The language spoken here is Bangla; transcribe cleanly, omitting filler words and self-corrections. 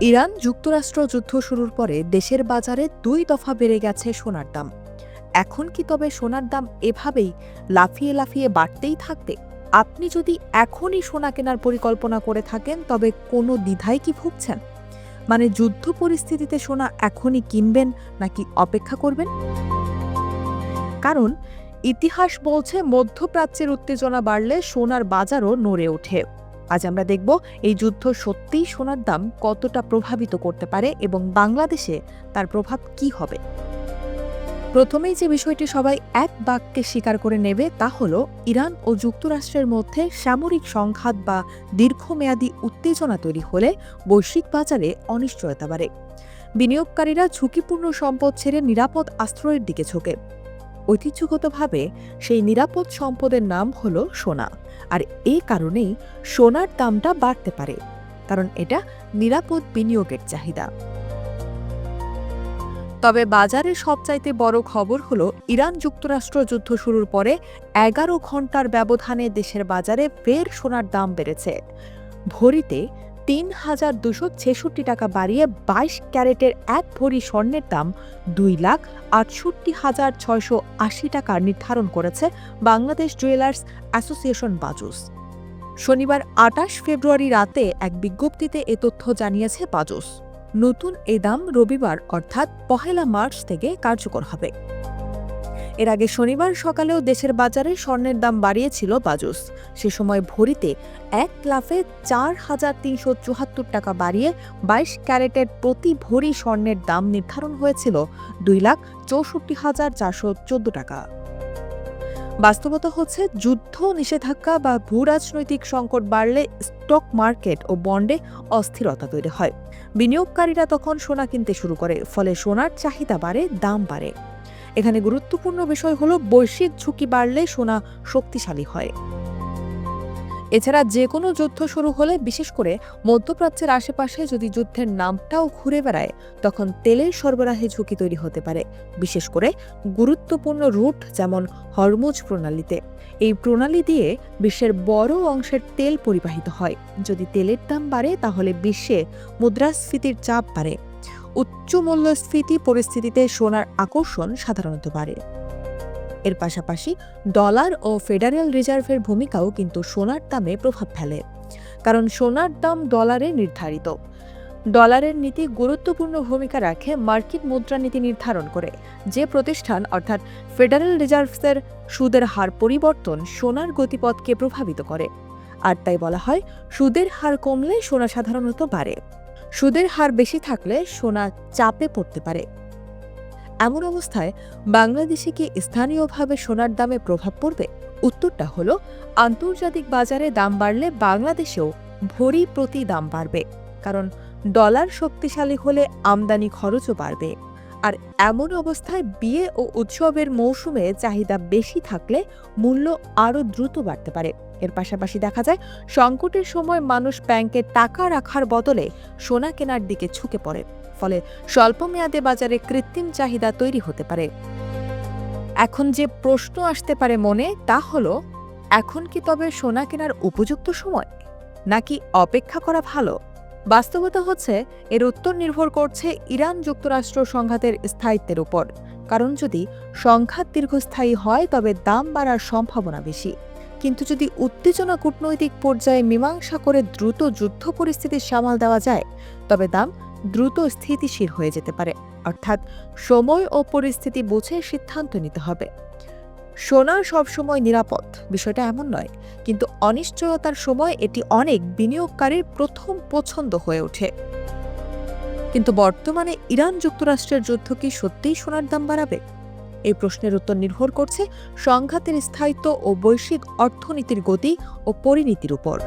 ইরান যুক্তরাষ্ট্র যুদ্ধ শুরুর পরে দেশের বাজারে ২ দফা বেড়ে গেছে সোনার দাম। এখন কি তবে সোনার দাম এভাবেই লাফিয়ে লাফিয়ে বাড়তেই থাকবে? আপনি যদি এখনই সোনা কেনার পরিকল্পনা করে থাকেন তবে কোনো দ্বিধায় কি ভুগছেন? মানে যুদ্ধ পরিস্থিতিতে সোনা এখনই কিনবেন নাকি অপেক্ষা করবেন? কারণ ইতিহাস বলছে মধ্যপ্রাচ্যের উত্তেজনা বাড়লে সোনার বাজারও নড়ে ওঠে। আজ আমরা দেখব এই যুদ্ধ সত্যিই সোনার দাম কতটা প্রভাবিত করতে পারে এবং বাংলাদেশে তার প্রভাব কি হবে। প্রথমেই যে বিষয়টি সবাই এক বাক্যে স্বীকার করে নেবে তা হলো ইরান ও যুক্তরাষ্ট্রের মধ্যে সামরিক সংঘাত বা দীর্ঘমেয়াদী উত্তেজনা তৈরি হলে বৈশ্বিক বাজারে অনিশ্চয়তা বাড়ে। বিনিয়োগকারীরা ঝুঁকিপূর্ণ সম্পদ ছেড়ে নিরাপদ আশ্রয়ের দিকে ঝোঁকে। ঐতিহ্যগতভাবে সেই নিরাপদ সম্পদের নাম হল সোনা, আর এই কারণেই সোনার দামটা বাড়তে পারে, কারণ এটা নিরাপদ বিনিয়োগের চাহিদা। তবে বাজারে সবচাইতে বড় খবর হলো ইরান যুক্তরাষ্ট্র যুদ্ধ শুরুর পরে ১১ ঘন্টার ব্যবধানে দেশের বাজারে ফের সোনার দাম বেড়েছে। ভরিতে ৩,২৬৬ টাকা বাড়িয়ে ২২ ক্যারেটের এক ভরি স্বর্ণের দাম ২,৬৮,৬৮০ টাকা নির্ধারণ করেছে বাংলাদেশ জুয়েলার্স অ্যাসোসিয়েশন বাজুস। শনিবার ২৮ ফেব্রুয়ারি রাতে এক বিজ্ঞপ্তিতে এ তথ্য জানিয়েছে বাজুস। নতুন এ দাম রবিবার অর্থাৎ ১ মার্চ থেকে কার্যকর হবে। এর আগে শনিবার সকালেও দেশের বাজারে স্বর্ণের দাম বাড়িয়েছিল বাজুস। সে সময় ভরিতে ১ লাফে ৪,৩৭৪ টাকা বাড়িয়ে ২২ ক্যারেটের প্রতি ভরি স্বর্ণের দাম নির্ধারণ হয়েছিল ২,৬৪,৪১৪ টাকা। বাস্তবতা হচ্ছে যুদ্ধ, নিষেধাজ্ঞা বা ভূরাজনৈতিক সংকট বাড়লে স্টক মার্কেট ও বন্ডে অস্থিরতা তৈরি হয়। বিনিয়োগকারীরা তখন সোনা কিনতে শুরু করে, ফলে সোনার চাহিদা বাড়ে, দাম বাড়ে। এখানে গুরুত্বপূর্ণ বিষয় হলো বৈশ্বিক ঝুঁকি বাড়লে সোনা শক্তিশালী হয়। এছাড়া যে কোনো যুদ্ধ শুরু হলে, বিশেষ করে মধ্যপ্রাচ্যের আশেপাশে যদি যুদ্ধের নামটাও ঘুরে বেড়ায়, তখন তেলের সরবরাহে ঝুঁকি তৈরি হতে পারে, বিশেষ করে গুরুত্বপূর্ণ রুট যেমন হরমুজ প্রণালীতে। এই প্রণালী দিয়ে বিশ্বের বড় অংশের তেল পরিবাহিত হয়। যদি তেলের দাম বাড়ে তাহলে বিশ্বে মুদ্রাস্ফীতির চাপ বাড়ে। উচ্চ মূল্যস্ফীতি পরিস্থিতিতে সোনার আকর্ষণ সাধারণত বাড়ে। এর পাশাপাশি ডলার ও ফেডারেল রিজার্ভের ভূমিকাও কিন্তু সোনার দামে প্রভাব ফেলে, কারণ সোনার দাম ডলারে নির্ধারিত। ডলারের নীতি গুরুত্বপূর্ণ ভূমিকা রাখে মার্কিন মুদ্রানীতি নির্ধারণ করে। যে প্রতিষ্ঠান অর্থাৎ ফেডারেল রিজার্ভসের সুদের হার পরিবর্তন সোনার গতিপথকে প্রভাবিত করে, আর তাই বলা হয় সুদের হার কমলে সোনা সাধারণত বাড়ে। সুদের হার বেশি থাকলে সোনা চাপে পড়তে পারে। এমন অবস্থায় বাংলাদেশে কি স্থানীয়ভাবে সোনার দামে প্রভাব পড়বে? উত্তরটা হলো আন্তর্জাতিক বাজারে দাম বাড়লে বাংলাদেশেও ভরি প্রতি দাম বাড়বে, কারণ ডলার শক্তিশালী হলে আমদানি খরচও বাড়বে। আর এমন অবস্থায় বিয়ে ও উৎসবের মৌসুমে চাহিদা বেশি থাকলে মূল্য আরও দ্রুত বাড়তে পারে। এর পাশাপাশি দেখা যায় সংকটের সময় মানুষ ব্যাংকে টাকা রাখার বদলে সোনা কেনার দিকে ঝুঁকে পড়ে, ফলে স্বল্পমেয়াদে বাজারে কৃত্রিম চাহিদা তৈরি হতে পারে। এখন যে প্রশ্ন আসতে পারে মনে, তা হলো এখন কি তবে সোনা কেনার উপযুক্ত সময়, নাকি অপেক্ষা করা ভালো? বাস্তবতা হচ্ছে এর উত্তর নির্ভর করছে ইরান যুক্তরাষ্ট্র সংঘাতের স্থায়িত্বের উপর। কারণ যদি সংঘাত দীর্ঘস্থায়ী হয় তবে দাম বাড়ার সম্ভাবনা বেশি, কিন্তু যদি উত্তেজনা কূটনৈতিক পর্যায়ে মীমাংসা করে দ্রুত যুদ্ধ পরিস্থিতি সামাল দেওয়া যায় তবে দাম দ্রুত স্থিতিশীল হয়ে যেতে পারে। অর্থাৎ সময় ও পরিস্থিতি বুঝে সিদ্ধান্ত নিতে হবে। সোনা সবসময় নিরাপদ, বিষয়টা এমন নয়, কিন্তু অনিশ্চয়তার সময় এটি অনেক বিনিয়োগকারীর প্রথম পছন্দ হয়ে ওঠে। কিন্তু বর্তমানে ইরান যুক্তরাষ্ট্রের যুদ্ধ কি সত্যিই সোনার দাম বাড়াবে? এই প্রশ্নের উত্তর নির্ভর করছে সংঘাতের স্থায়িত্ব ও বৈশ্বিক অর্থনীতির গতি ও পরিণতির উপর।